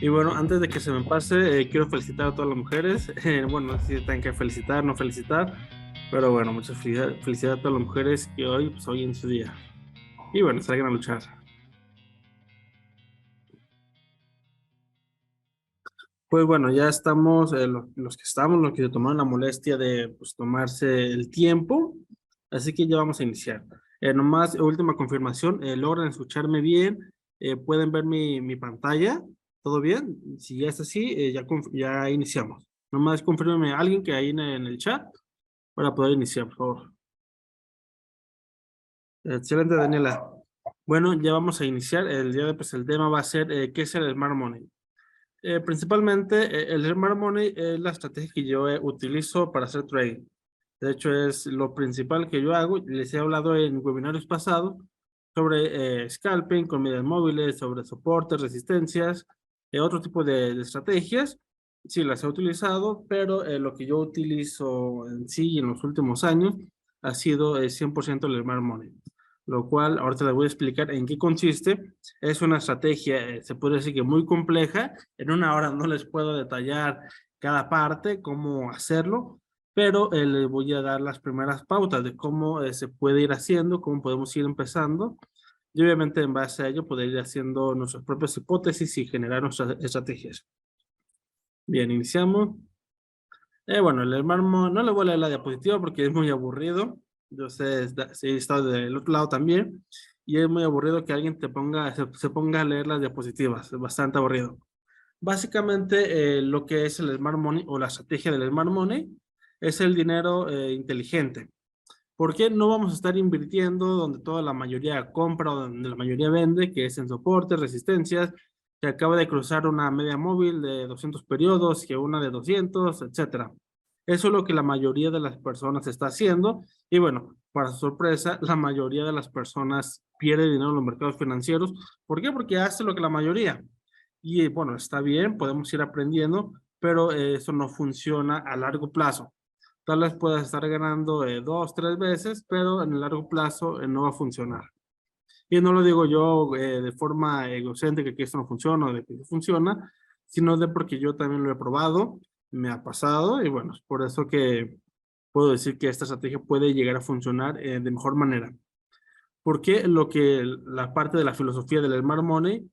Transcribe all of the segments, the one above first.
Y bueno, antes de que se me pase, quiero felicitar a todas las mujeres. Bueno, no sé si tengan que felicitar, no felicitar, pero bueno, muchas felicidades a todas las mujeres que hoy, pues hoy en su día. Y bueno, salgan a luchar. Pues bueno, ya estamos, los que estamos, los que se tomaron la molestia de pues, tomarse el tiempo, así que ya vamos a iniciar. Nomás, última confirmación, ¿logran escucharme bien? ¿Pueden ver mi pantalla? ¿Todo bien? Si ya es así, ya iniciamos. Nomás confírmeme a alguien que hay en el chat para poder iniciar, por favor. Excelente, Daniela. Bueno, ya vamos a iniciar. El día de pues el tema va a ser ¿qué es el Smart Money? Principalmente, el Smart Money es la estrategia que yo utilizo para hacer trading. De hecho, es lo principal que yo hago. Les he hablado en webinarios pasados sobre scalping con medias móviles, sobre soportes, resistencias, otro tipo de estrategias. Sí, las he utilizado, pero lo que yo utilizo en sí en los últimos años ha sido 100% el Smart Money. Lo cual ahorita les voy a explicar en qué consiste. Es una estrategia, se puede decir que muy compleja. En una hora no les puedo detallar cada parte, cómo hacerlo, pero les voy a dar las primeras pautas de cómo se puede ir haciendo, cómo podemos ir empezando. Y obviamente en base a ello poder ir haciendo nuestras propias hipótesis y generar nuestras estrategias. Bien, iniciamos. Bueno, el hermano no le voy a leer la diapositiva porque es muy aburrido. Yo sé, sí, he estado del otro lado también. Y es muy aburrido que alguien se ponga a leer las diapositivas. Es bastante aburrido. Básicamente, lo que es el Smart Money o la estrategia del Smart Money es el dinero inteligente. ¿Por qué no vamos a estar invirtiendo donde toda la mayoría compra o donde la mayoría vende, que es en soportes, resistencias, que acaba de cruzar una media móvil de 200 periodos, que una de 200, etcétera? Eso es lo que la mayoría de las personas está haciendo y bueno, para su sorpresa, la mayoría de las personas pierde dinero en los mercados financieros. ¿Por qué? Porque hace lo que la mayoría. Y bueno, está bien, podemos ir aprendiendo, pero eso no funciona a largo plazo. Tal vez puedas estar ganando dos, tres veces, pero en el largo plazo no va a funcionar. Y no lo digo yo de forma egocéntrica que esto no funciona o de que funciona, sino de porque yo también lo he probado, me ha pasado y bueno, es por eso que puedo decir que esta estrategia puede llegar a funcionar de mejor manera. Porque la parte de la filosofía del Smart Money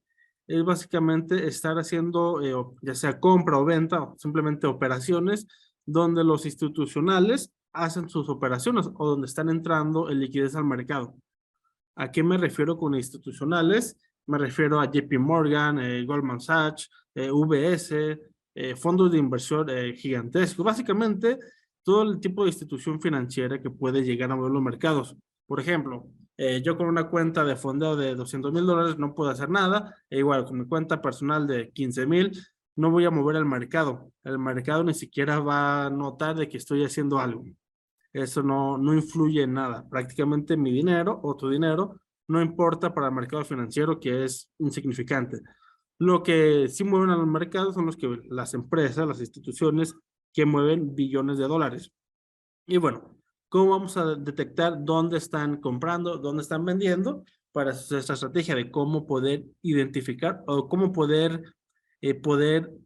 es básicamente estar haciendo ya sea compra o venta o simplemente operaciones donde los institucionales hacen sus operaciones o donde están entrando en liquidez al mercado. ¿A qué me refiero con institucionales? Me refiero a JP Morgan, Goldman Sachs, UBS, fondos de inversión gigantescos. Básicamente, todo el tipo de institución financiera que puede llegar a mover los mercados. Por ejemplo, yo con una cuenta de fondeo de $200,000 no puedo hacer nada. E igual, con mi cuenta personal de 15,000, no voy a mover el mercado. El mercado ni siquiera va a notar de que estoy haciendo algo. Eso no influye en nada. Prácticamente mi dinero o tu dinero no importa para el mercado financiero, que es insignificante. Lo que sí mueven a los mercados son las empresas, las instituciones que mueven billones de dólares. Y bueno, ¿cómo vamos a detectar dónde están comprando, dónde están vendiendo? Para esta estrategia de cómo poder identificar o cómo poder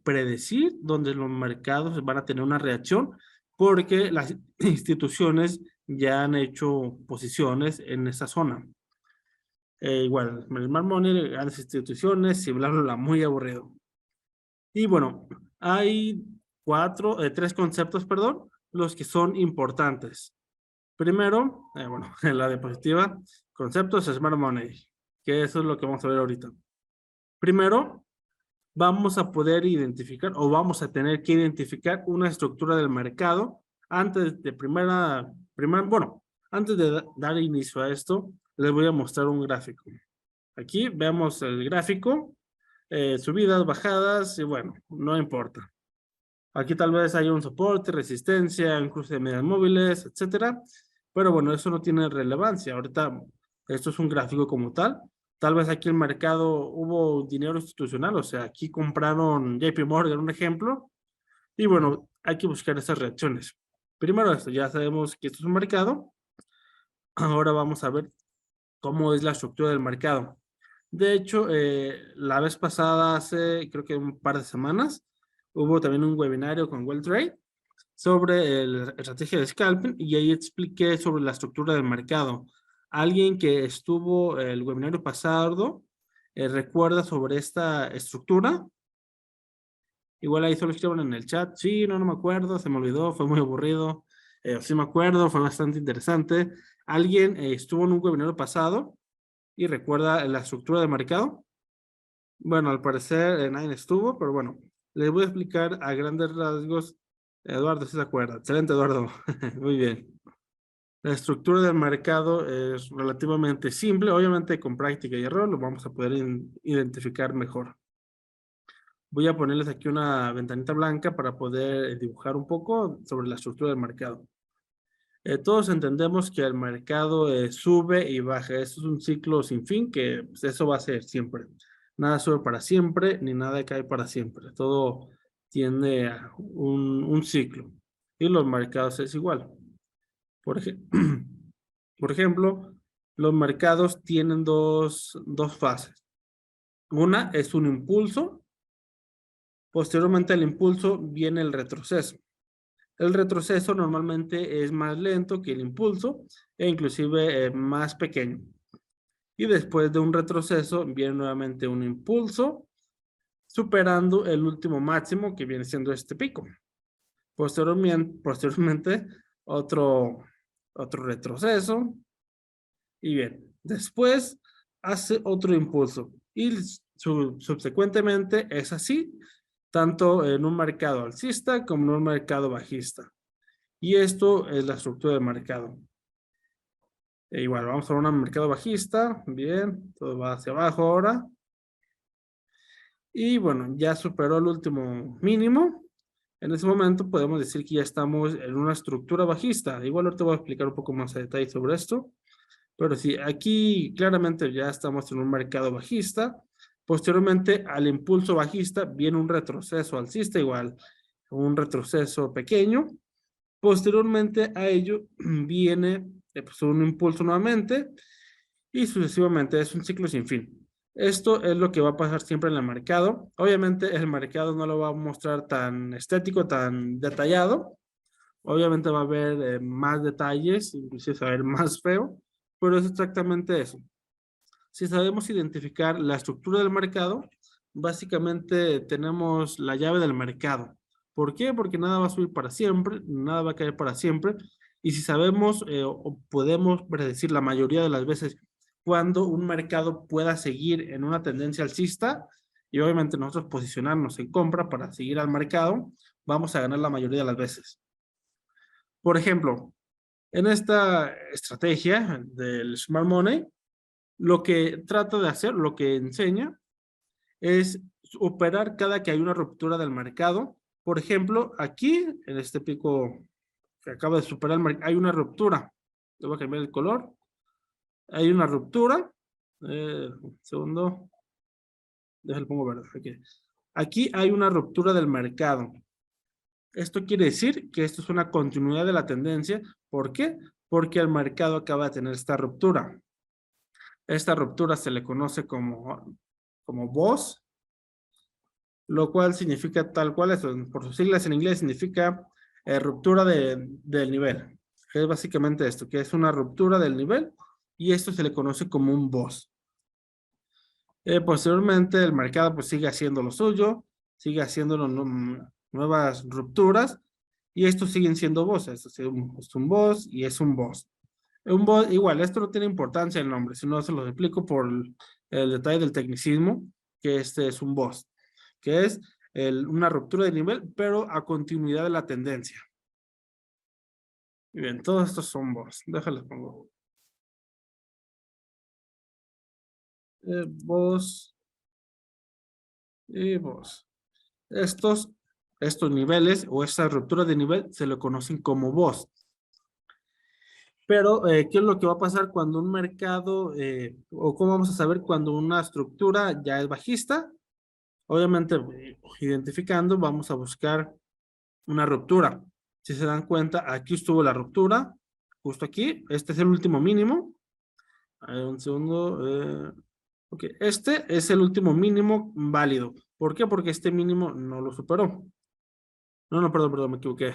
predecir dónde los mercados van a tener una reacción, porque las instituciones ya han hecho posiciones en esa zona. Igual, el Smart Money, grandes instituciones, y bla, bla, bla, muy aburrido. Y bueno, hay tres conceptos, perdón, los que son importantes. Primero, bueno, en la diapositiva, conceptos Smart Money, que eso es lo que vamos a ver ahorita. Primero, vamos a poder identificar o vamos a tener que identificar una estructura del mercado antes de bueno, antes de dar inicio a esto, les voy a mostrar un gráfico. Aquí vemos el gráfico, subidas, bajadas y bueno, no importa. Aquí tal vez haya un soporte, resistencia, un cruce de medias móviles, etcétera. Pero bueno, eso no tiene relevancia. Ahorita esto es un gráfico como tal. Tal vez aquí el mercado hubo dinero institucional, o sea, aquí compraron JP Morgan, un ejemplo. Y bueno, hay que buscar esas reacciones. Primero esto, ya sabemos que esto es un mercado. Ahora vamos a ver cómo es la estructura del mercado. De hecho, la vez pasada, hace creo que un par de semanas, hubo también un webinario con WellTrade sobre la estrategia de scalping y ahí expliqué sobre la estructura del mercado. Alguien que estuvo el webinario pasado recuerda sobre esta estructura. Igual ahí solo escriban en el chat. Sí, no me acuerdo, se me olvidó, fue muy aburrido. Sí me acuerdo, fue bastante interesante. ¿Alguien estuvo en un webinario pasado y recuerda la estructura del mercado? Bueno, al parecer nadie estuvo, pero bueno, les voy a explicar a grandes rasgos. Eduardo, ¿sí se acuerda? Excelente, Eduardo. Muy bien. La estructura del mercado es relativamente simple. Obviamente con práctica y error lo vamos a poder identificar mejor. Voy a ponerles aquí una ventanita blanca para poder dibujar un poco sobre la estructura del mercado. Todos entendemos que el mercado sube y baja. Esto es un ciclo sin fin que pues, eso va a ser siempre. Nada sube para siempre, ni nada cae para siempre. Todo tiene a un ciclo. Y los mercados es igual. Por ejemplo, los mercados tienen dos fases. Una es un impulso. Posteriormente al impulso viene el retroceso. El retroceso normalmente es más lento que el impulso e inclusive más pequeño. Y después de un retroceso viene nuevamente un impulso, superando el último máximo que viene siendo este pico. Posteriormente otro retroceso. Y bien, después hace otro impulso. Y subsecuentemente es así, tanto en un mercado alcista como en un mercado bajista. Y esto es la estructura del mercado. Igual, vamos a un mercado bajista. Bien, todo va hacia abajo ahora. Y bueno, ya superó el último mínimo. En ese momento podemos decir que ya estamos en una estructura bajista. Igual ahorita voy a explicar un poco más a detalle sobre esto. Pero sí, aquí claramente ya estamos en un mercado bajista. Posteriormente al impulso bajista viene un retroceso alcista, igual un retroceso pequeño. Posteriormente a ello viene pues, un impulso nuevamente y sucesivamente. Es un ciclo sin fin. Esto es lo que va a pasar siempre en el mercado. Obviamente el mercado no lo va a mostrar tan estético, tan detallado. Obviamente va a haber más detalles, inclusive se va a ver más feo, pero es exactamente eso. Si sabemos identificar la estructura del mercado, básicamente tenemos la llave del mercado. ¿Por qué? Porque nada va a subir para siempre, nada va a caer para siempre. Y si sabemos o podemos predecir la mayoría de las veces cuando un mercado pueda seguir en una tendencia alcista, y obviamente nosotros posicionarnos en compra para seguir al mercado, vamos a ganar la mayoría de las veces. Por ejemplo, en esta estrategia del Smart Money, lo que trata de hacer, lo que enseña, es operar cada que hay una ruptura del mercado. Por ejemplo, aquí, en este pico que acaba de superar el mercado, hay una ruptura. Le voy a cambiar el color. Hay una ruptura. Un segundo. Déjale pongo verde. Aquí. Aquí hay una ruptura del mercado. Esto quiere decir que esto es una continuidad de la tendencia. ¿Por qué? Porque el mercado acaba de tener esta ruptura. Esta ruptura se le conoce como BOS, lo cual significa tal cual, eso, por sus siglas en inglés significa ruptura del nivel. Es básicamente esto, que es una ruptura del nivel y esto se le conoce como un BOS. Posteriormente el mercado pues sigue haciendo lo suyo, sigue haciendo nuevas rupturas y estos siguen siendo BOS. Esto es un BOS y es un BOS. Un BOS, igual, esto no tiene importancia el nombre, sino se los explico por el detalle del tecnicismo, que este es un BOS, que es una ruptura de nivel, pero a continuidad de la tendencia. Bien, todos estos son BOS. Déjales pongo. BOS y BOS. Estos niveles o esta ruptura de nivel se lo conocen como BOS. Pero, ¿qué es lo que va a pasar cuando un mercado, o cómo vamos a saber cuando una estructura ya es bajista? Obviamente, identificando, vamos a buscar una ruptura. Si se dan cuenta, aquí estuvo la ruptura, justo aquí. Este es el último mínimo. Un segundo. Ok, este es el último mínimo válido. ¿Por qué? Porque este mínimo no lo superó. No, perdón, me equivoqué.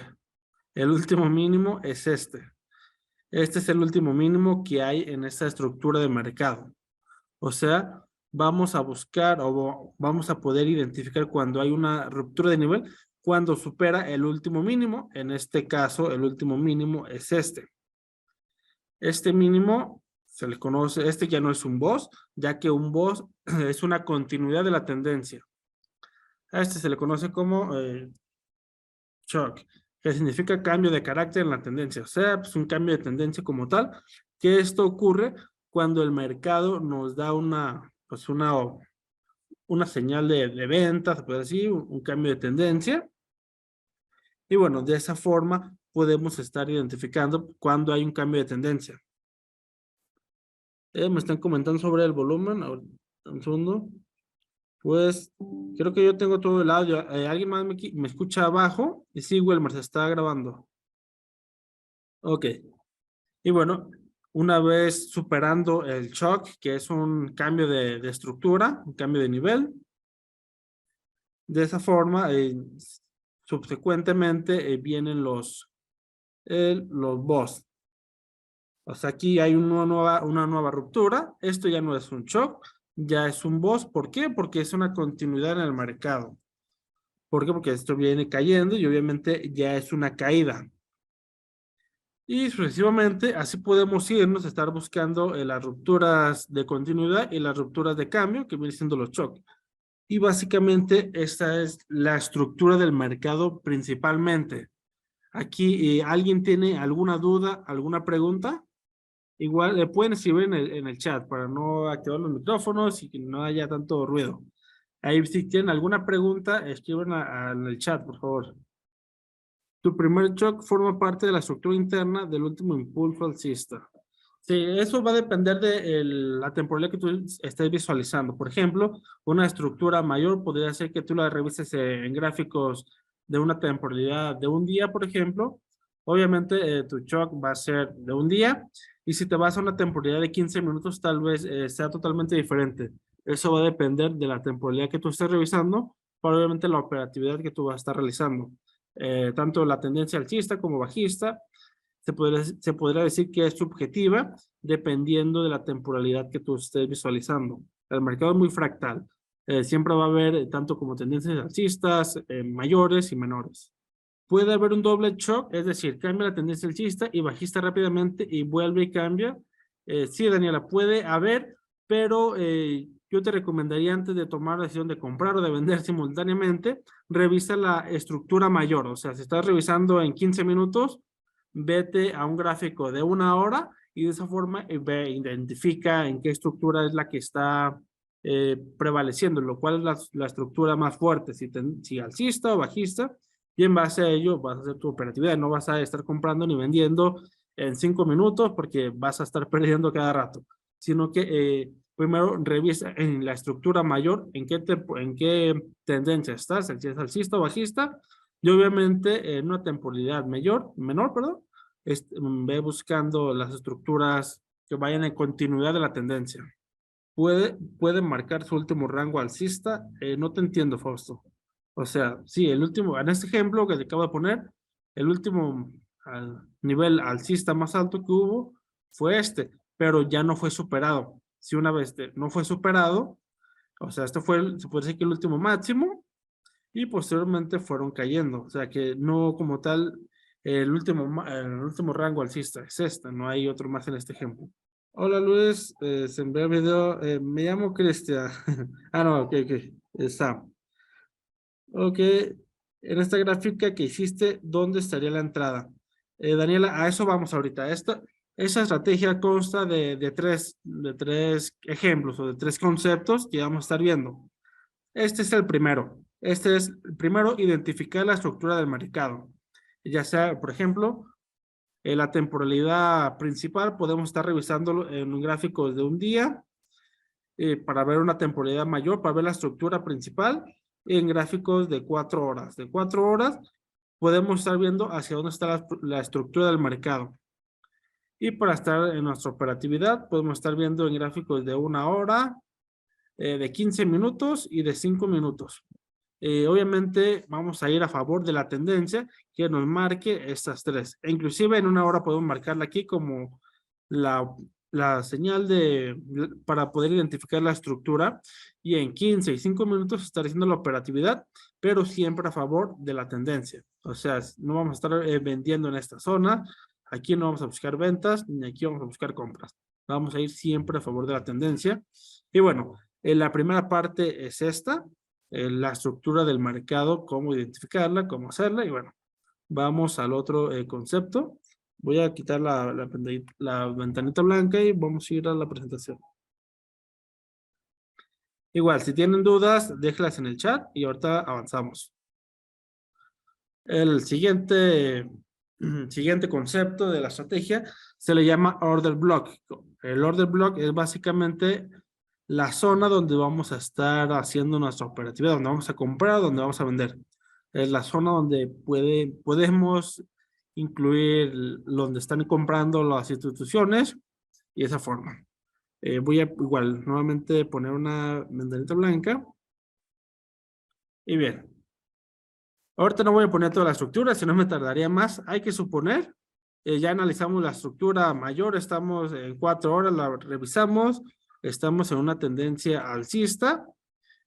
El último mínimo es este. Este es el último mínimo que hay en esta estructura de mercado. O sea, vamos a buscar o vamos a poder identificar cuando hay una ruptura de nivel, cuando supera el último mínimo. En este caso, el último mínimo es este. Este mínimo se le conoce, este ya no es un boss, ya que un boss es una continuidad de la tendencia. A este se le conoce como shock, que significa cambio de carácter en la tendencia. O sea, pues un cambio de tendencia como tal, que esto ocurre cuando el mercado nos da pues una señal de venta, se puede decir, un cambio de tendencia. Y bueno, de esa forma podemos estar identificando cuando hay un cambio de tendencia. Me están comentando sobre el volumen. Un segundo. Pues creo que yo tengo todo el audio. ¿Alguien más me escucha abajo? Y sí, Wilmer, se está grabando. Ok. Y bueno, una vez superando el shock, que es un cambio de estructura, un cambio de nivel, de esa forma, subsecuentemente vienen los boss. O sea, aquí hay una nueva ruptura. Esto ya no es un shock, ya es un boss. ¿Por qué? Porque es una continuidad en el mercado. ¿Por qué? Porque esto viene cayendo y obviamente ya es una caída. Y sucesivamente, así podemos irnos a estar buscando las rupturas de continuidad y las rupturas de cambio, que vienen siendo los shocks. Y básicamente esta es la estructura del mercado principalmente. Aquí, ¿alguien tiene alguna duda, alguna pregunta? Igual le pueden escribir en el chat para no activar los micrófonos y que no haya tanto ruido. Ahí si tienen alguna pregunta, escriban en el chat, por favor. Tu primer shock forma parte de la estructura interna del último impulso alcista. Sí, eso va a depender de la temporalidad que tú estés visualizando. Por ejemplo, una estructura mayor podría ser que tú la revises en gráficos de una temporalidad de un día, por ejemplo. Obviamente, tu shock va a ser de un día. Y si te vas a una temporalidad de 15 minutos, tal vez sea totalmente diferente. Eso va a depender de la temporalidad que tú estés revisando, pero obviamente la operatividad que tú vas a estar realizando. Tanto la tendencia alcista como bajista, se podría decir que es subjetiva dependiendo de la temporalidad que tú estés visualizando. El mercado es muy fractal. Siempre va a haber tanto como tendencias alcistas, mayores y menores. Puede haber un doble shock, es decir, cambia la tendencia alcista y bajista rápidamente y vuelve y cambia. Sí, Daniela, puede haber, pero yo te recomendaría antes de tomar la decisión de comprar o de vender simultáneamente, revisa la estructura mayor. O sea, si estás revisando en 15 minutos, vete a un gráfico de una hora y de esa forma identifica en qué estructura es la que está prevaleciendo, lo cual es la estructura más fuerte, si alcista o bajista, y en base a ello vas a hacer tu operatividad. No vas a estar comprando ni vendiendo en 5 minutos porque vas a estar perdiendo cada rato, sino que primero revisa en la estructura mayor en qué tendencia estás, si es alcista o bajista, y obviamente en una temporalidad menor, perdón, ve buscando las estructuras que vayan en continuidad de la tendencia. Puede marcar su último rango alcista. No te entiendo, Fausto. O sea, sí, el último, en este ejemplo que te acabo de poner, el último nivel alcista más alto que hubo fue este, pero ya no fue superado. Si una vez no fue superado, o sea, este fue, se puede decir que el último máximo, y posteriormente fueron cayendo. O sea, que no como tal, el último rango alcista es este, no hay otro más en este ejemplo. Hola Luis, se envió el video. Me llamo Cristian. No, ok. Está. Ok, en esta gráfica que hiciste, ¿dónde estaría la entrada? Daniela, a eso vamos ahorita. Esa estrategia consta de tres ejemplos o de tres conceptos que vamos a estar viendo. Este es el primero. Este es el primero, identificar la estructura del mercado. Ya sea, por ejemplo, la temporalidad principal, podemos estar revisándolo en un gráfico de un día para ver una temporalidad mayor, para ver la estructura principal en gráficos de 4 horas. De 4 horas podemos estar viendo hacia dónde está la estructura del mercado. Y para estar en nuestra operatividad, podemos estar viendo en gráficos de 1 hora, de 15 minutos y de 5 minutos. Obviamente vamos a ir a favor de la tendencia que nos marque estas tres. E inclusive en una hora podemos marcarla aquí como la señal para poder identificar la estructura, y en 15 y 5 minutos estar haciendo la operatividad, pero siempre a favor de la tendencia. O sea, no vamos a estar vendiendo en esta zona, aquí no vamos a buscar ventas, ni aquí vamos a buscar compras. Vamos a ir siempre a favor de la tendencia. Y bueno, la primera parte es esta, la estructura del mercado, cómo identificarla, cómo hacerla, y bueno, vamos al otro concepto. Voy a quitar la ventanita blanca y vamos a ir a la presentación. Igual, si tienen dudas, déjenlas en el chat y ahorita avanzamos. El siguiente concepto de la estrategia se le llama order block. El order block es básicamente la zona donde vamos a estar haciendo nuestra operatividad, donde vamos a comprar, donde vamos a vender. Es la zona donde podemos incluir donde están comprando las instituciones y esa forma. Voy a igual nuevamente poner una ventanita blanca. Y bien. Ahorita no voy a poner toda la estructura, si no me tardaría más. Hay que suponer, ya analizamos la estructura mayor, estamos en 4 horas, la revisamos, estamos en una tendencia alcista.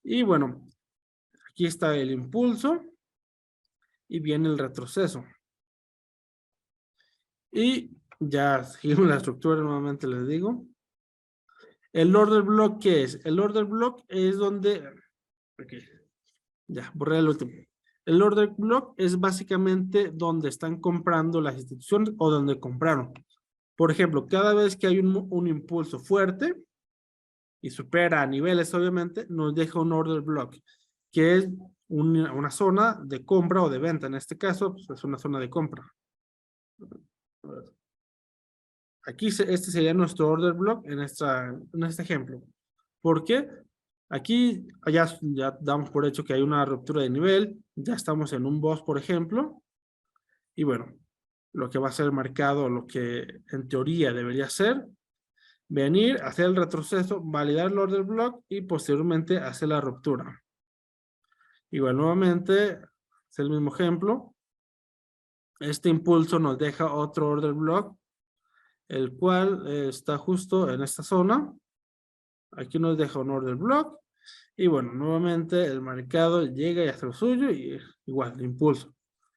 Y bueno, aquí está el impulso y viene el retroceso. Y ya seguimos la estructura, nuevamente les digo. El order block, ¿qué es? El order block es donde... Okay, ya, borré el último. El order block es básicamente donde están comprando las instituciones o donde compraron. Por ejemplo, cada vez que hay un impulso fuerte y supera a niveles, obviamente, nos deja un order block, que es una zona de compra o de venta. En este caso, pues, es una zona de compra. Aquí este sería nuestro order block en este ejemplo. ¿Por qué? Aquí ya damos por hecho que hay una ruptura de nivel, ya estamos en un boss, por ejemplo, y bueno, lo que va a ser el mercado, lo que en teoría debería ser, venir, hacer el retroceso, validar el order block y posteriormente hacer la ruptura. Igual nuevamente, es el mismo ejemplo, este impulso nos deja otro order block, el cual está justo en esta zona. Aquí nos deja un order block. Y bueno, nuevamente el mercado llega y hace lo suyo y igual, el impulso.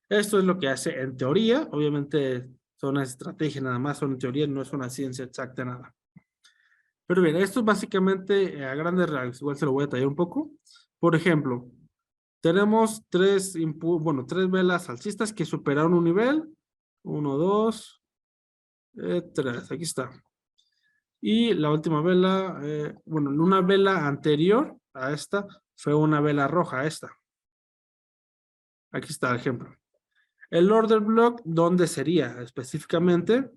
Esto es lo que hace en teoría. Obviamente son estrategias nada más, son en teoría, no es una ciencia exacta nada. Pero bien, esto es básicamente a grandes rasgos. Igual se lo voy a detallar un poco. Por ejemplo, tenemos tres velas alcistas que superaron un nivel. 1, 2, 3. Aquí está. Y la última vela, una vela anterior a esta fue una vela roja, esta. Aquí está el ejemplo. El order block, ¿dónde sería específicamente?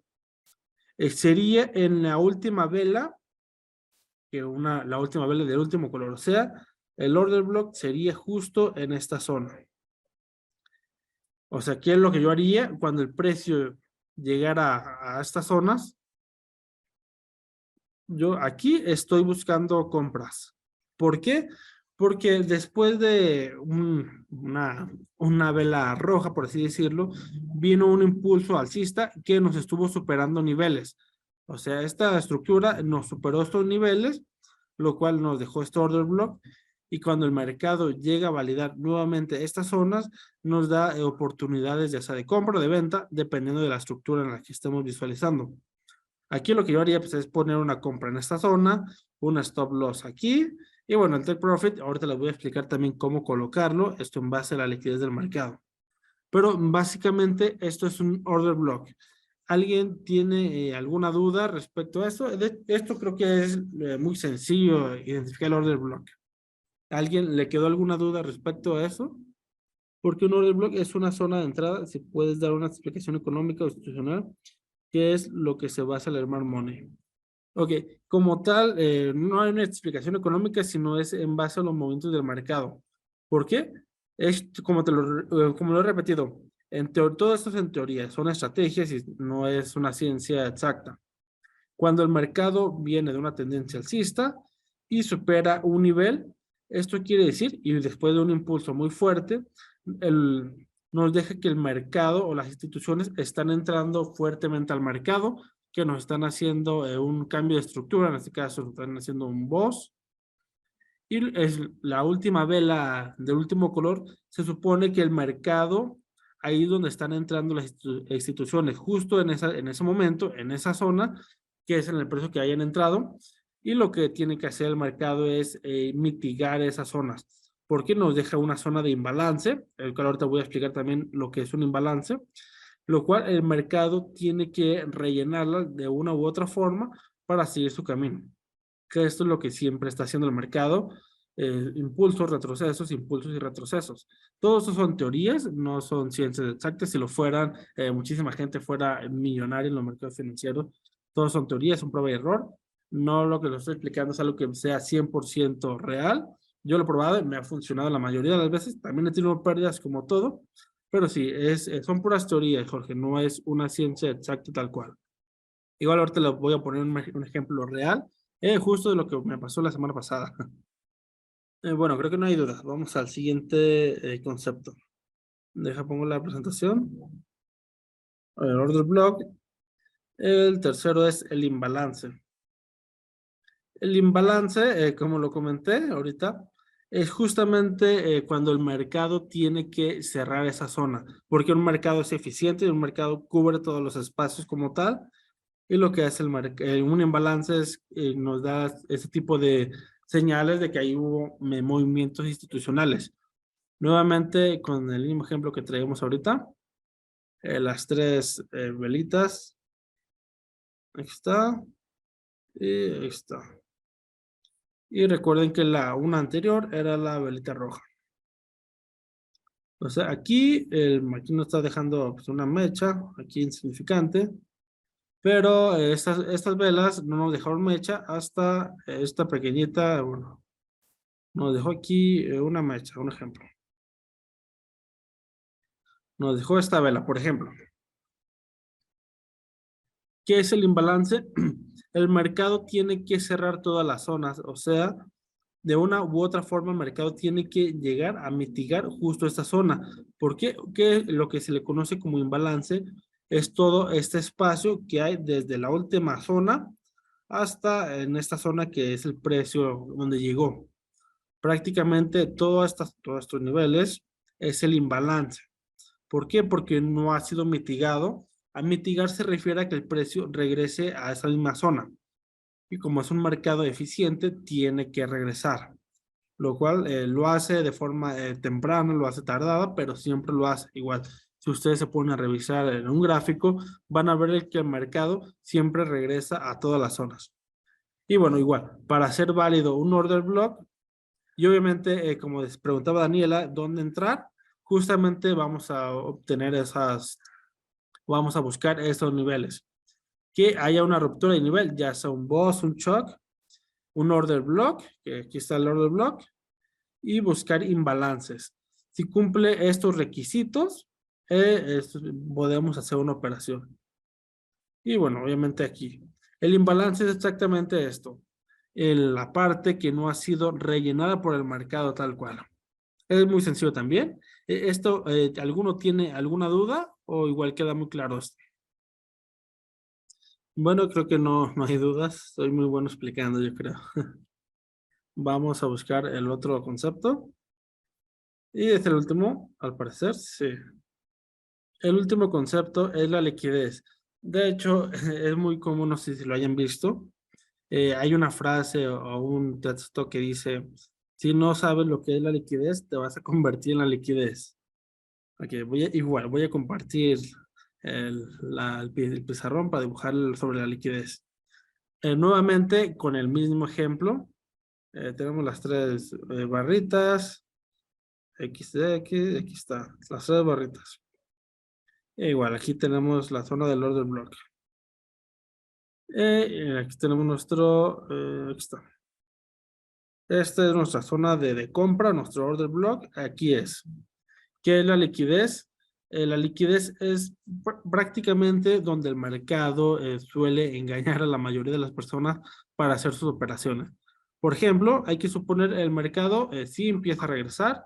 Sería en la última vela, la última vela del último color. O sea, el order block sería justo en esta zona. O sea, ¿qué es lo que yo haría cuando el precio llegara a estas zonas? Yo aquí estoy buscando compras. ¿Por qué? Porque después de una vela roja, por así decirlo, vino un impulso alcista que nos estuvo superando niveles. O sea, esta estructura nos superó estos niveles, lo cual nos dejó este order block. Y cuando el mercado llega a validar nuevamente estas zonas, nos da oportunidades ya sea de compra o de venta, dependiendo de la estructura en la que estemos visualizando. Aquí lo que yo haría pues, es poner una compra en esta zona, una stop loss aquí, y bueno, el take profit, ahorita les voy a explicar también cómo colocarlo, esto en base a la liquidez del mercado. Pero básicamente esto es un order block. ¿Alguien tiene alguna duda respecto a esto? Esto creo que es muy sencillo identificar el order block. ¿A alguien le quedó alguna duda respecto a eso? Porque un order block es una zona de entrada, si puedes dar una explicación económica o institucional, que es lo que se basa el smart money. Ok, como tal, no hay una explicación económica, sino es en base a los movimientos del mercado. ¿Por qué? Es como lo he repetido, todo esto es en teoría, son estrategias y no es una ciencia exacta. Cuando el mercado viene de una tendencia alcista, y supera un nivel, esto quiere decir, y después de un impulso muy fuerte, nos deja que el mercado o las instituciones están entrando fuertemente al mercado, que nos están haciendo un cambio de estructura, en este caso nos están haciendo un boss, y es la última vela del último color, se supone que el mercado, ahí donde están entrando las instituciones, justo en ese momento, en esa zona, que es en el precio que hayan entrado, y lo que tiene que hacer el mercado es mitigar esas zonas, porque nos deja una zona de imbalance, el cual ahorita voy a explicar también lo que es un imbalance, lo cual el mercado tiene que rellenarla de una u otra forma para seguir su camino, que esto es lo que siempre está haciendo el mercado, impulsos, retrocesos, impulsos y retrocesos. Todos esos son teorías, no son ciencias exactas. Si lo fueran, muchísima gente fuera millonaria en los mercados financieros. Todos son teorías, son prueba y error. No lo que lo estoy explicando es algo que sea 100% real. Yo lo he probado y me ha funcionado la mayoría de las veces. También he tenido pérdidas como todo, pero sí, son puras teorías, Jorge, no es una ciencia exacta tal cual. Igual ahorita les voy a poner un ejemplo real, justo de lo que me pasó la semana pasada. Bueno, creo que no hay duda. Vamos al siguiente concepto. Pongo la presentación. El order block. El tercero es el imbalance. El imbalance, como lo comenté ahorita, es justamente cuando el mercado tiene que cerrar esa zona, porque un mercado es eficiente y un mercado cubre todos los espacios como tal, y lo que hace un imbalance es, nos da ese tipo de señales de que ahí hubo movimientos institucionales. Nuevamente, con el mismo ejemplo que traemos ahorita, las tres velitas, aquí está, y ahí está. Y recuerden que una anterior era la velita roja. O sea, aquí nos está dejando pues, una mecha, aquí insignificante, pero estas velas no nos dejaron mecha hasta esta pequeñita, bueno, nos dejó aquí una mecha, un ejemplo. Nos dejó esta vela, por ejemplo. ¿Qué es el imbalance? El mercado tiene que cerrar todas las zonas, o sea, de una u otra forma el mercado tiene que llegar a mitigar justo esta zona. ¿Por qué? Porque lo que se le conoce como imbalance es todo este espacio que hay desde la última zona hasta en esta zona que es el precio donde llegó. Prácticamente todos estos niveles es el imbalance. ¿Por qué? Porque no ha sido mitigado. A mitigar se refiere a que el precio regrese a esa misma zona. Y como es un mercado eficiente, tiene que regresar. Lo cual lo hace de forma temprana, lo hace tardada, pero siempre lo hace igual. Si ustedes se ponen a revisar en un gráfico, van a ver que el mercado siempre regresa a todas las zonas. Y bueno, igual, para hacer válido un order block, y obviamente, como les preguntaba Daniela, ¿dónde entrar? Justamente vamos a obtener vamos a buscar esos niveles. Que haya una ruptura de nivel, ya sea un boss, un shock, un order block, que aquí está el order block, y buscar imbalances. Si cumple estos requisitos, podemos hacer una operación. Y bueno, obviamente aquí. El imbalance es exactamente esto. La parte que no ha sido rellenada por el mercado tal cual. Es muy sencillo también. ¿Alguno tiene alguna duda o igual queda muy claro esto? Bueno, creo que no hay dudas. Soy muy bueno explicando, yo creo. Vamos a buscar el otro concepto. Y es el último, al parecer, sí. El último concepto es la liquidez. De hecho, es muy común, no sé si lo hayan visto. Hay una frase o un texto que dice, si no sabes lo que es la liquidez, te vas a convertir en la liquidez. Ok, voy a compartir el pizarrón para dibujar sobre la liquidez. Nuevamente, con el mismo ejemplo, tenemos las tres barritas, X de X, aquí está, las tres barritas. Igual, aquí tenemos la zona del order block. Aquí tenemos aquí está. Esta es nuestra zona de compra, nuestro order block. Aquí es. ¿Qué es la liquidez? La liquidez es prácticamente donde el mercado suele engañar a la mayoría de las personas para hacer sus operaciones. Por ejemplo, hay que suponer el mercado sí empieza a regresar,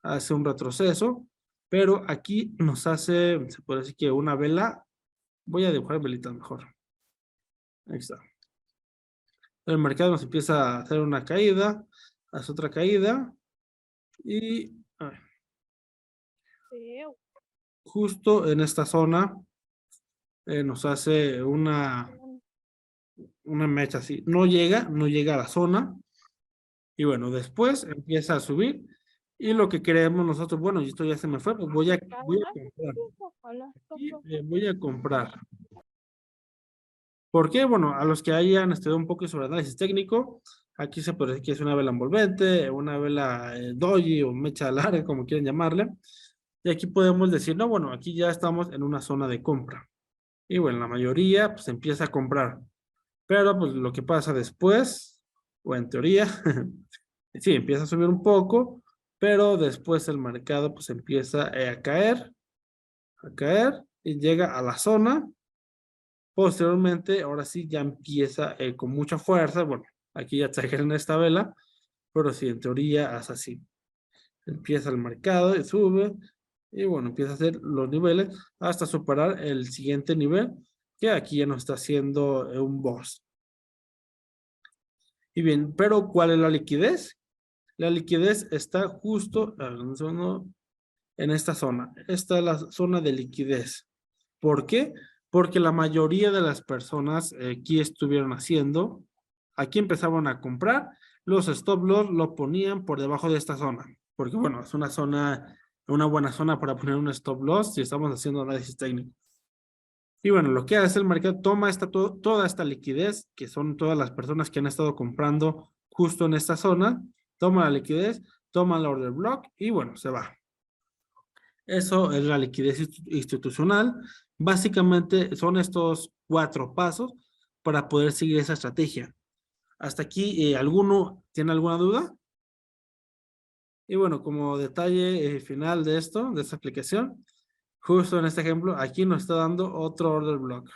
hace un retroceso, pero aquí nos hace, se puede decir que una vela, voy a dibujar velitas mejor. Ahí está. El mercado nos empieza a hacer una caída, hace otra caída, y justo en esta zona nos hace una mecha así. No llega a la zona, y bueno, después empieza a subir, y lo que queremos nosotros, bueno, y esto ya se me fue, pues voy a comprar. Aquí, voy a comprar. ¿Por qué? Bueno, a los que hayan estudiado un poco sobre análisis técnico, aquí se puede decir que es una vela envolvente, una vela doji o mecha larga, como quieren llamarle. Y aquí podemos decir, no, bueno, aquí ya estamos en una zona de compra. Y bueno, la mayoría pues empieza a comprar. Pero pues lo que pasa después, o en teoría, sí, empieza a subir un poco, pero después el mercado pues empieza a caer y llega a la zona. Posteriormente, ahora sí ya empieza con mucha fuerza. Bueno, aquí ya exageran esta vela, pero sí, en teoría es así. Empieza el mercado y sube, y bueno, empieza a hacer los niveles hasta superar el siguiente nivel, que aquí ya nos está haciendo un boss. Y bien, pero ¿cuál es la liquidez? La liquidez está justo en esta zona. Esta es la zona de liquidez. ¿Por qué? Porque la mayoría de las personas aquí estuvieron haciendo, aquí empezaban a comprar, los stop loss lo ponían por debajo de esta zona, porque bueno, es una zona, una buena zona para poner un stop loss si estamos haciendo análisis técnico. Y bueno, lo que hace el mercado, toma toda esta liquidez, que son todas las personas que han estado comprando justo en esta zona, toma la liquidez, toma el order block y bueno, se va. Eso es la liquidez institucional. Básicamente son estos 4 pasos para poder seguir esa estrategia. Hasta aquí, ¿alguno tiene alguna duda? Y bueno, como detalle final de esto, de esta aplicación, justo en este ejemplo, aquí nos está dando otro order block.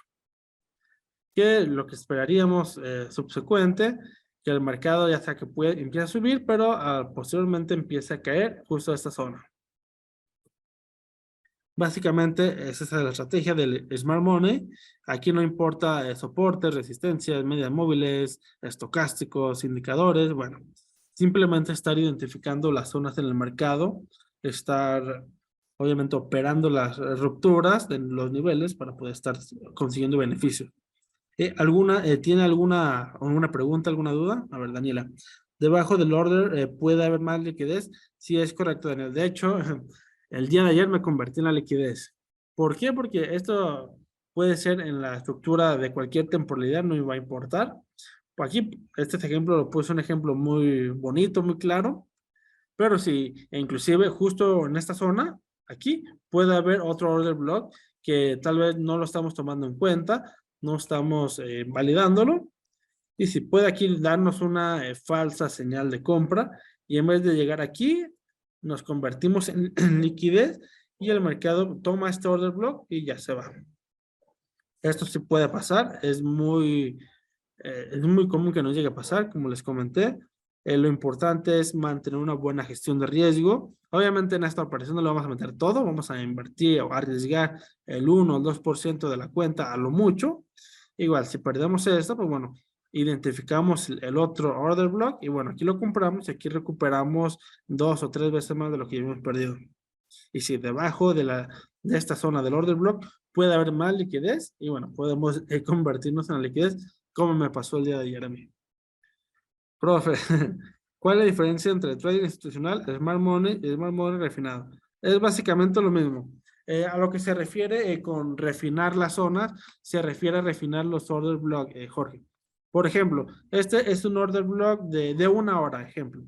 Que lo que esperaríamos subsecuente, que el mercado ya sea que empieza a subir, pero posteriormente empieza a caer justo a esta zona. Básicamente, esa es la estrategia del Smart Money. Aquí no importa soportes, resistencias, medias móviles, estocásticos, indicadores. Bueno, simplemente estar identificando las zonas en el mercado, estar obviamente operando las rupturas de los niveles para poder estar consiguiendo beneficios. ¿Tiene alguna pregunta, alguna duda? A ver, Daniela. Debajo del order, ¿puede haber más liquidez? Sí, es correcto, Daniel. De hecho, el día de ayer me convertí en la liquidez. ¿Por qué? Porque esto puede ser en la estructura de cualquier temporalidad, no me va a importar. Aquí, este ejemplo lo puse un ejemplo muy bonito, muy claro. Pero sí, e inclusive justo en esta zona, aquí, puede haber otro order block que tal vez no lo estamos tomando en cuenta, no estamos validándolo, y si puede aquí darnos una falsa señal de compra, y en vez de llegar aquí, nos convertimos en liquidez, y el mercado toma este order block y ya se va. Esto sí puede pasar, es muy común que nos llegue a pasar, como les comenté. Lo importante es mantener una buena gestión de riesgo. Obviamente en esta operación no le vamos a meter todo, vamos a invertir o arriesgar el 1 o el 2% de la cuenta a lo mucho. Igual, si perdemos esto, pues bueno, identificamos el otro order block y bueno, aquí lo compramos y aquí recuperamos 2 o 3 veces más de lo que hemos perdido. Y si debajo de esta zona del order block puede haber más liquidez y bueno, podemos convertirnos en la liquidez como me pasó el día de ayer a mí. Profe, ¿cuál es la diferencia entre trading institucional, Smart Money y Smart Money refinado? Es básicamente lo mismo. A lo que se refiere con refinar las zonas, se refiere a refinar los order block, Jorge. Por ejemplo, este es un order block de 1 hora, ejemplo.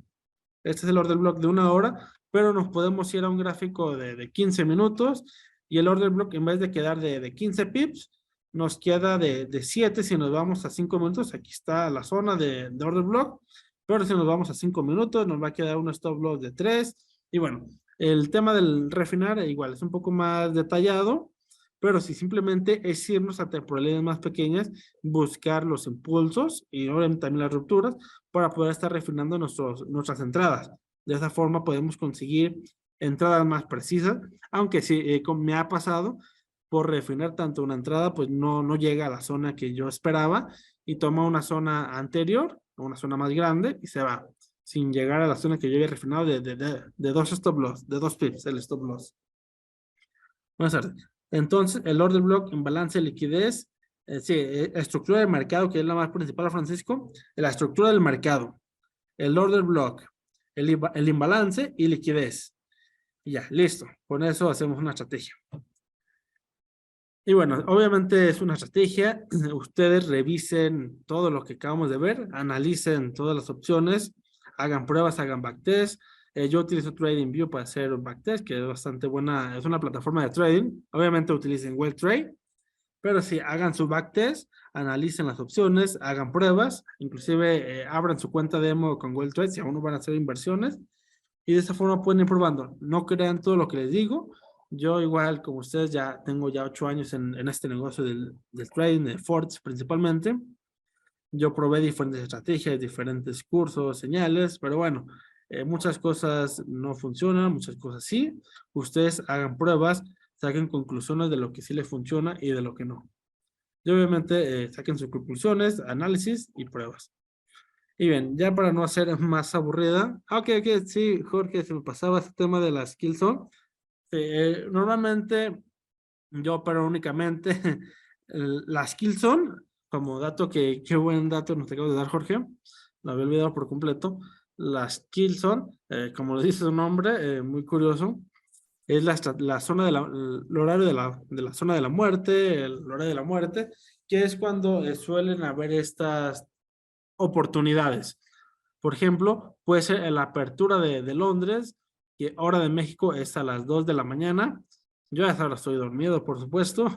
Este es el order block de 1 hora, pero nos podemos ir a un gráfico de 15 minutos y el order block en vez de quedar de 15 pips, nos queda de 7 si nos vamos a 5 minutos. Aquí está la zona de order block, pero si nos vamos a 5 minutos nos va a quedar un stop loss de 3. Y bueno, el tema del refinar igual es un poco más detallado, pero si simplemente es irnos a temporalidades más pequeñas, buscar los impulsos y obviamente también las rupturas para poder estar refinando nuestras entradas. De esa forma podemos conseguir entradas más precisas, aunque sí, como me ha pasado, por refinar tanto una entrada, pues no llega a la zona que yo esperaba y toma una zona anterior, una zona más grande y se va, sin llegar a la zona que yo había refinado de dos stop loss, de 2 pips el stop loss. Buenas tardes. Entonces, el order block en balance de liquidez, sí, estructura del mercado, que es la más principal, Francisco, la estructura del mercado, el order block, el imbalance y liquidez. Y ya, listo. Con eso hacemos una estrategia. Y bueno, obviamente es una estrategia. Ustedes revisen todo lo que acabamos de ver, analicen todas las opciones, hagan pruebas, hagan backtest. Yo utilizo TradingView para hacer un backtest, que es bastante buena, es una plataforma de trading. Obviamente utilicen WellTrade, pero sí, hagan su backtest, analicen las opciones, hagan pruebas, inclusive abran su cuenta demo con WellTrade si aún no van a hacer inversiones. Y de esa forma pueden ir probando. No crean todo lo que les digo. Yo igual, como ustedes, ya tengo ya 8 años en este negocio del trading, de Forex principalmente. Yo probé diferentes estrategias, diferentes cursos, señales, pero bueno, muchas cosas no funcionan, muchas cosas sí. Ustedes hagan pruebas, saquen conclusiones de lo que sí les funciona y de lo que no. Y obviamente saquen sus conclusiones, análisis y pruebas. Y bien, ya para no hacer más aburrida. Ok, sí, Jorge, se me pasaba este tema de las skill zone. Normalmente yo opero únicamente la skill zone, como dato que, qué buen dato nos acaba de dar Jorge, lo había olvidado por completo. La skill zone, como lo dice su nombre, muy curioso, es la zona el horario de la zona de la muerte, el horario de la muerte, que es cuando suelen haber estas oportunidades. Por ejemplo, puede ser la apertura de Londres, que hora de México es a las 2 de la mañana. Yo a esa hora estoy dormido, por supuesto.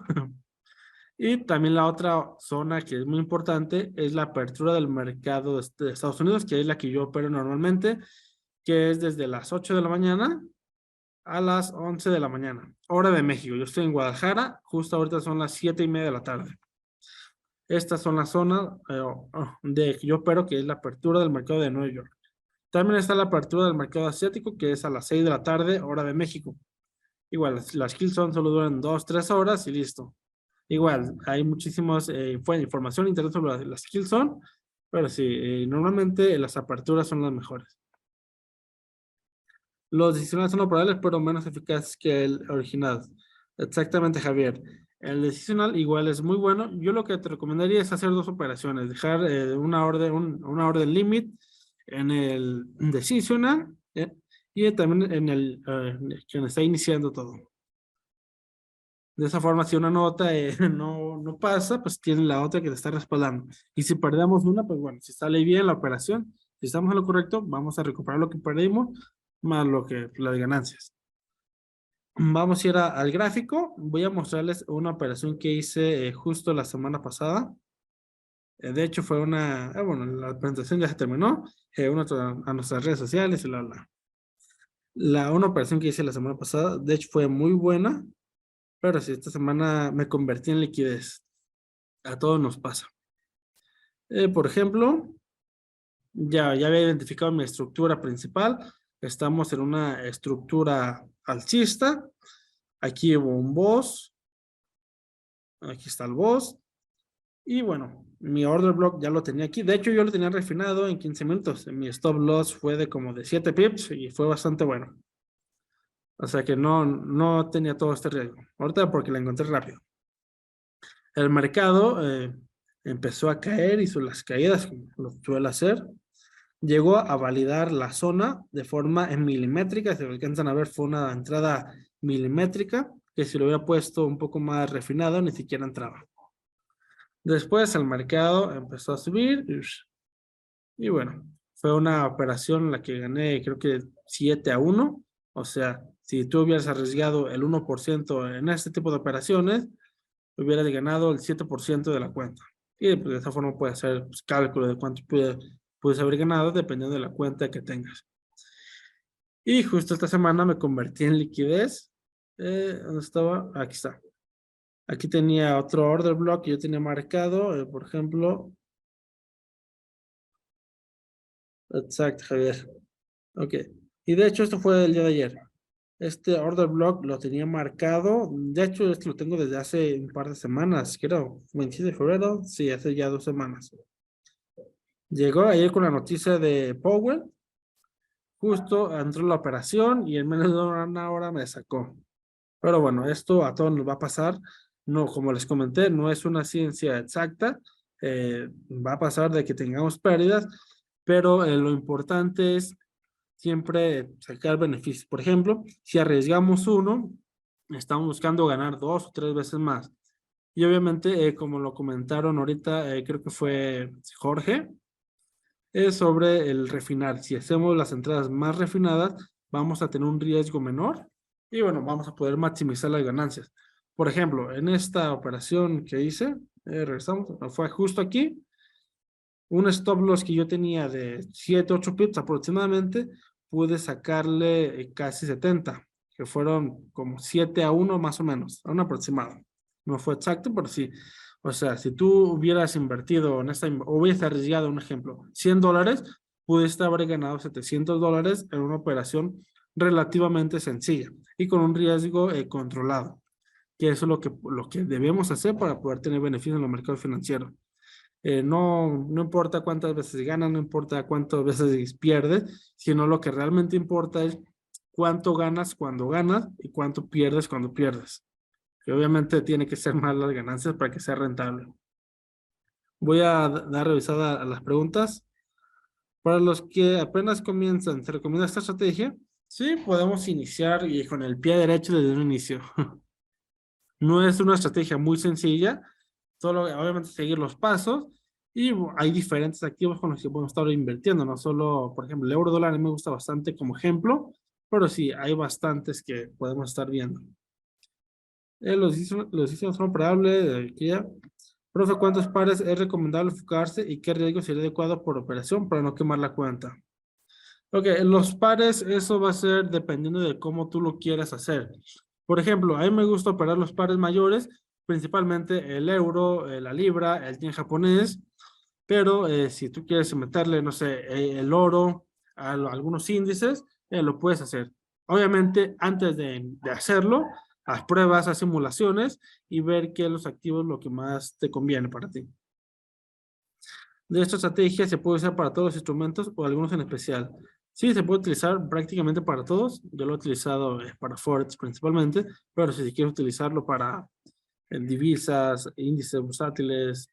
Y también la otra zona que es muy importante es la apertura del mercado de Estados Unidos, que es la que yo opero normalmente, que es desde las 8 de la mañana a las 11 de la mañana, hora de México. Yo estoy en Guadalajara, justo ahorita son las 7:30 de la tarde. Estas son las zonas de que yo opero, que es la apertura del mercado de Nueva York. También está la apertura del mercado asiático, que es a las 6 de la tarde, hora de México. Igual, las kills solo duran 2-3 horas y listo. Igual, hay muchísimas información en internet sobre las kills pero sí, normalmente las aperturas son las mejores. Los decisionales son operables, pero menos eficaces que el original. Exactamente, Javier. El decisional igual es muy bueno. Yo lo que te recomendaría es hacer 2 operaciones. Dejar una orden limit en el decisional y también en el que está iniciando todo. De esa forma, si una nota no pasa, pues tiene la otra que te está respaldando. Y si perdemos una, pues bueno, si sale bien la operación, si estamos en lo correcto, vamos a recuperar lo que perdimos más las ganancias. Vamos a ir al gráfico. Voy a mostrarles una operación que hice justo la semana pasada. De hecho, fue bueno, la presentación ya se terminó. A nuestras redes sociales y una operación que hice la semana pasada, de hecho, fue muy buena. Pero sí, esta semana me convertí en liquidez. A todos nos pasa. Por ejemplo, ya había identificado mi estructura principal. Estamos en una estructura alcista. Aquí hubo un boss. Aquí está el boss. Y bueno, mi order block ya lo tenía aquí. De hecho, yo lo tenía refinado en 15 minutos. Mi stop loss fue de como de 7 pips y fue bastante bueno. O sea que no tenía todo este riesgo. Ahorita porque la encontré rápido. El mercado empezó a caer, hizo las caídas como lo suele hacer. Llegó a validar la zona de forma milimétrica. Si lo alcanzan a ver, fue una entrada milimétrica que si lo hubiera puesto un poco más refinado, ni siquiera entraba. Después el mercado empezó a subir y bueno, fue una operación en la que gané creo que 7-1. O sea, si tú hubieras arriesgado el 1% en este tipo de operaciones, hubieras ganado el 7% de la cuenta. Y pues, de esa forma puedes hacer pues, cálculo de cuánto puedes haber ganado dependiendo de la cuenta que tengas. Y justo esta semana me convertí en liquidez. ¿Dónde estaba? Aquí está. Aquí tenía otro order block que yo tenía marcado, por ejemplo. Exacto, Javier. Ok. Y de hecho, esto fue el día de ayer. Este order block lo tenía marcado. De hecho, esto lo tengo desde hace un par de semanas, creo. 27 de febrero. Sí, hace ya 2 semanas. Llegó ayer con la noticia de Powell. Justo entró la operación y en menos de una hora me sacó. Pero bueno, esto a todos nos va a pasar. No, como les comenté, no es una ciencia exacta. Va a pasar de que tengamos pérdidas, pero lo importante es siempre sacar beneficios. Por ejemplo, si arriesgamos uno, estamos buscando ganar 2 o 3 veces más. Y obviamente, como lo comentaron ahorita, creo que fue Jorge, es sobre el refinar. Si hacemos las entradas más refinadas, vamos a tener un riesgo menor y bueno, vamos a poder maximizar las ganancias. Por ejemplo, en esta operación que hice, regresamos, fue justo aquí, un stop loss que yo tenía de 7, 8 pips aproximadamente, pude sacarle casi 70, que fueron como 7-1 más o menos, a un aproximado. No fue exacto, pero sí. O sea, si tú hubieras invertido en esta, o hubieras arriesgado, un ejemplo, $100, pudiste haber ganado $700 en una operación relativamente sencilla y con un riesgo controlado, que eso es lo que debemos hacer para poder tener beneficios en los mercados financieros. No importa cuántas veces ganas, no importa cuántas veces pierdes, sino lo que realmente importa es cuánto ganas cuando ganas y cuánto pierdes cuando pierdes. Que obviamente tiene que ser más las ganancias para que sea rentable. Voy a dar revisada a las preguntas. Para los que apenas comienzan, ¿se recomienda esta estrategia? Sí, podemos iniciar y con el pie derecho desde un inicio. No es una estrategia muy sencilla, solo obviamente seguir los pasos y hay diferentes activos con los que podemos estar invirtiendo, no solo, por ejemplo, el euro dólar a mí me gusta bastante como ejemplo, pero sí, hay bastantes que podemos estar viendo. Los sistemas son operables, ya. Profe, ¿cuántos pares es recomendable enfocarse y qué riesgo sería adecuado por operación para no quemar la cuenta? Ok, los pares, eso va a ser dependiendo de cómo tú lo quieras hacer. Por ejemplo, a mí me gusta operar los pares mayores, principalmente el euro, la libra, el yen japonés, pero si tú quieres meterle, no sé, el oro a algunos índices, lo puedes hacer. Obviamente, antes de hacerlo, haz pruebas, haz simulaciones y ver qué es los activos lo que más te conviene para ti. De esta estrategia se puede usar para todos los instrumentos o algunos en especial. Sí, se puede utilizar prácticamente para todos. Yo lo he utilizado para Forex principalmente, pero si quieres utilizarlo para divisas, índices bursátiles,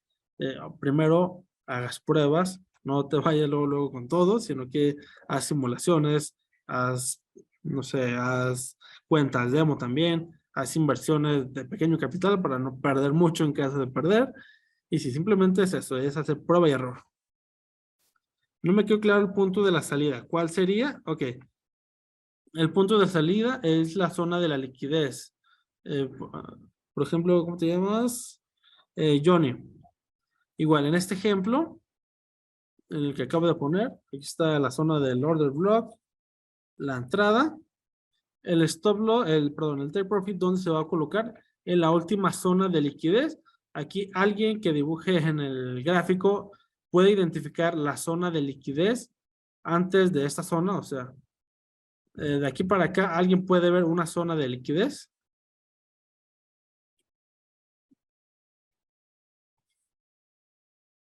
primero hagas pruebas, no te vayas luego con todo, sino que haz simulaciones, haz, no sé, haz cuentas demo también, haz inversiones de pequeño capital para no perder mucho en caso de perder. Y si simplemente es eso, es hacer prueba y error. No me quedó claro el punto de la salida. ¿Cuál sería? Ok. El punto de salida es la zona de la liquidez. Por ejemplo, ¿cómo te llamas? Johnny. Igual, en este ejemplo, en el que acabo de poner, aquí está la zona del order block, la entrada, el stop loss, el take profit, ¿dónde se va a colocar? En la última zona de liquidez. Aquí alguien que dibuje en el gráfico puede identificar la zona de liquidez antes de esta zona, o sea, de aquí para acá, ¿alguien puede ver una zona de liquidez?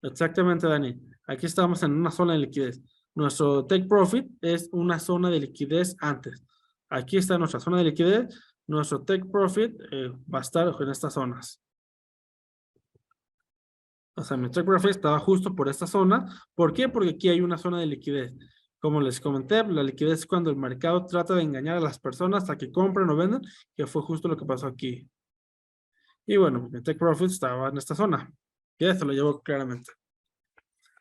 Exactamente, Dani. Aquí estamos en una zona de liquidez. Nuestro take profit es una zona de liquidez antes. Aquí está nuestra zona de liquidez. Nuestro take profit va a estar en estas zonas. O sea, mi take profit estaba justo por esta zona. ¿Por qué? Porque aquí hay una zona de liquidez. Como les comenté, la liquidez es cuando el mercado trata de engañar a las personas hasta que compren o vendan, que fue justo lo que pasó aquí. Y bueno, mi take profit estaba en esta zona. Ya esto lo llevo claramente.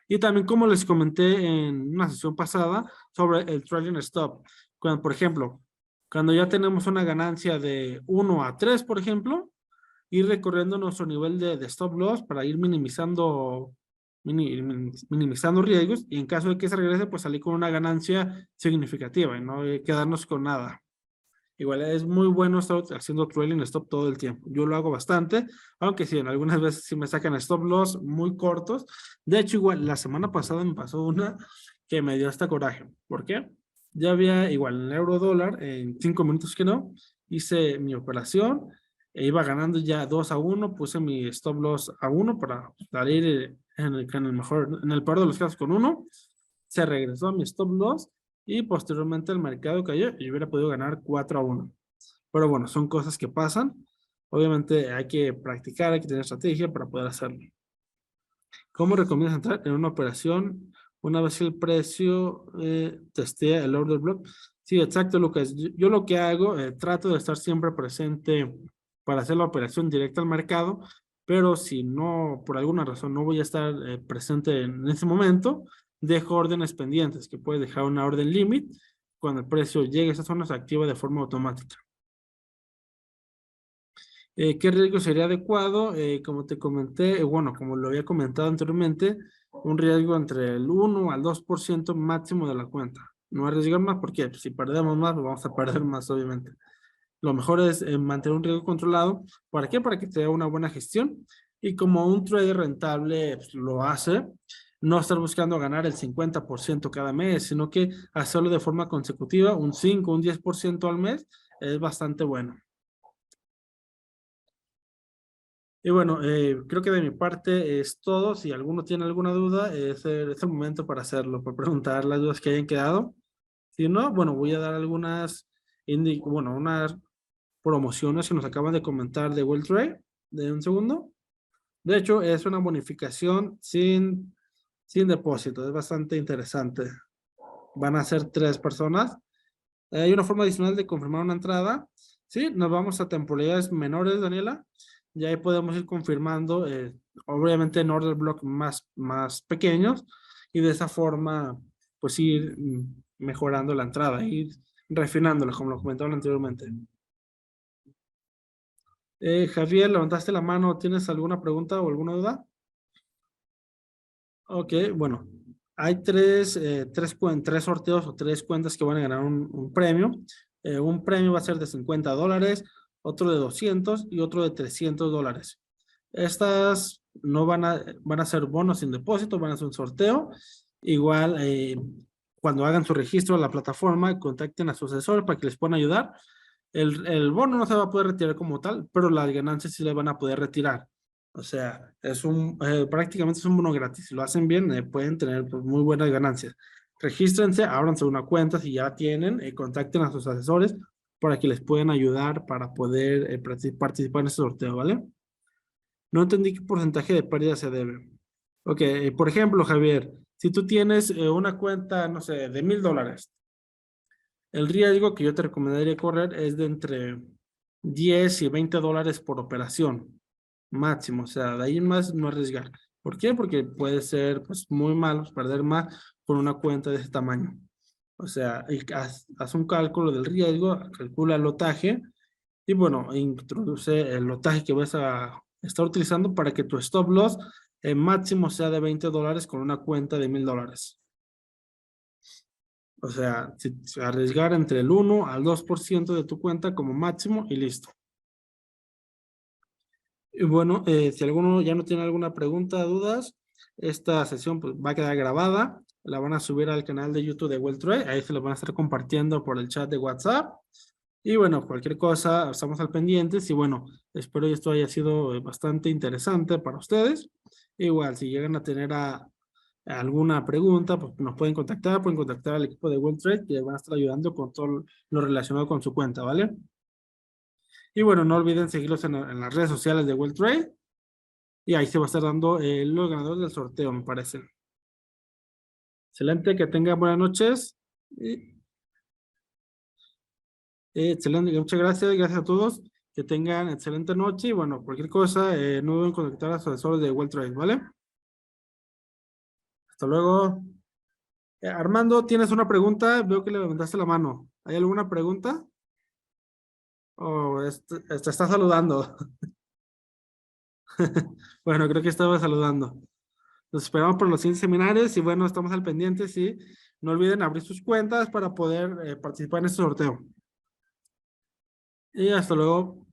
Y también como les comenté en una sesión pasada sobre el trailing stop. Cuando, por ejemplo, cuando ya tenemos una ganancia de 1 a 3, por ejemplo, ir recorriendo nuestro nivel de stop loss para ir minimizando riesgos y en caso de que se regrese, pues salir con una ganancia significativa y no quedarnos con nada. Igual es muy bueno estar haciendo trailing stop todo el tiempo. Yo lo hago bastante, aunque sí, en algunas veces sí me sacan stop loss muy cortos. De hecho, igual la semana pasada me pasó una que me dio hasta coraje. ¿Por qué? Ya había igual el euro dólar en 5 minutos que no. Hice mi operación e iba ganando ya 2-1. Puse mi stop loss a 1 para salir en el peor de los casos con 1. Se regresó a mi stop loss y posteriormente el mercado cayó y yo hubiera podido ganar 4-1. Pero bueno, son cosas que pasan. Obviamente hay que practicar, hay que tener estrategia para poder hacerlo. ¿Cómo recomiendas entrar en una operación una vez que el precio testea el order block? Sí, exacto, Lucas. Yo lo que hago, trato de estar siempre presente para hacer la operación directa al mercado, pero si no, por alguna razón, no voy a estar presente en ese momento, dejo órdenes pendientes, que puedes dejar una orden límite. Cuando el precio llegue a esa zona, se activa de forma automática. ¿Qué riesgo sería adecuado? Como te comenté, bueno, como lo había comentado anteriormente, un riesgo entre el 1 al 2% máximo de la cuenta. No arriesgar más porque si perdemos más, pues vamos a perder más, obviamente. Lo mejor es mantener un riesgo controlado. ¿Para qué? Para que te dé una buena gestión. Y como un trader rentable pues, lo hace, no estar buscando ganar el 50% cada mes, sino que hacerlo de forma consecutiva, un 5, un 10% al mes, es bastante bueno. Y bueno, creo que de mi parte es todo. Si alguno tiene alguna duda, es el momento para hacerlo, para preguntar las dudas que hayan quedado. Si no, bueno, voy a dar algunas, bueno, unas promociones que nos acaban de comentar de WellTrade. De un segundo. De hecho, es una bonificación sin depósito. Es bastante interesante. Van a ser 3 personas. Hay una forma adicional de confirmar una entrada. Sí, nos vamos a temporalidades menores, Daniela. Y ahí podemos ir confirmando, obviamente en order block más pequeños. Y de esa forma, pues ir mejorando la entrada, ir refinándola, como lo comentaban anteriormente. Javier, levantaste la mano. ¿Tienes alguna pregunta o alguna duda? Ok, bueno. Hay tres sorteos o 3 cuentas que van a ganar un premio. Un premio va a ser de $50, otro de 200 y otro de $300. Estas no van a ser bonos sin depósito, van a ser un sorteo. Igual, cuando hagan su registro en la plataforma, contacten a su asesor para que les puedan ayudar. El bono no se va a poder retirar como tal, pero las ganancias sí le van a poder retirar. O sea, prácticamente es un bono gratis. Si lo hacen bien, pueden tener pues, muy buenas ganancias. Regístrense, ábranse una cuenta si ya tienen, contacten a sus asesores para que les puedan ayudar para poder participar en este sorteo, ¿vale? No entendí qué porcentaje de pérdida se debe. Ok, por ejemplo, Javier, si tú tienes una cuenta, no sé, de $1000, el riesgo que yo te recomendaría correr es de entre 10 y $20 por operación, máximo. O sea, de ahí en más no arriesgar. ¿Por qué? Porque puede ser pues, muy malo perder más con una cuenta de ese tamaño. O sea, haz un cálculo del riesgo, calcula el lotaje y bueno, introduce el lotaje que vas a estar utilizando para que tu stop loss máximo sea de $20 con una cuenta de $1000. O sea, arriesgar entre el 1 al 2% de tu cuenta como máximo y listo. Y bueno, si alguno ya no tiene alguna pregunta, dudas, esta sesión pues, va a quedar grabada. La van a subir al canal de YouTube de WellTrade. Ahí se la van a estar compartiendo por el chat de WhatsApp. Y bueno, cualquier cosa, estamos al pendiente. Y bueno, espero que esto haya sido bastante interesante para ustedes. Igual, si llegan a tener alguna pregunta, pues nos pueden contactar al equipo de WellTrade que van a estar ayudando con todo lo relacionado con su cuenta, ¿vale? Y bueno, no olviden seguirlos en las redes sociales de WellTrade y ahí se va a estar dando los ganadores del sorteo, me parece. Excelente, que tengan buenas noches. Excelente, muchas gracias a todos. Que tengan excelente noche y bueno, cualquier cosa, no deben contactar a sus asesores de WellTrade, ¿vale? Hasta luego. Armando, ¿tienes una pregunta? Veo que le levantaste la mano. ¿Hay alguna pregunta? Oh, te está saludando. Bueno, creo que estaba saludando. Nos esperamos por los siguientes seminarios y bueno, estamos al pendiente, sí. No olviden abrir sus cuentas para poder participar en este sorteo. y hasta luego.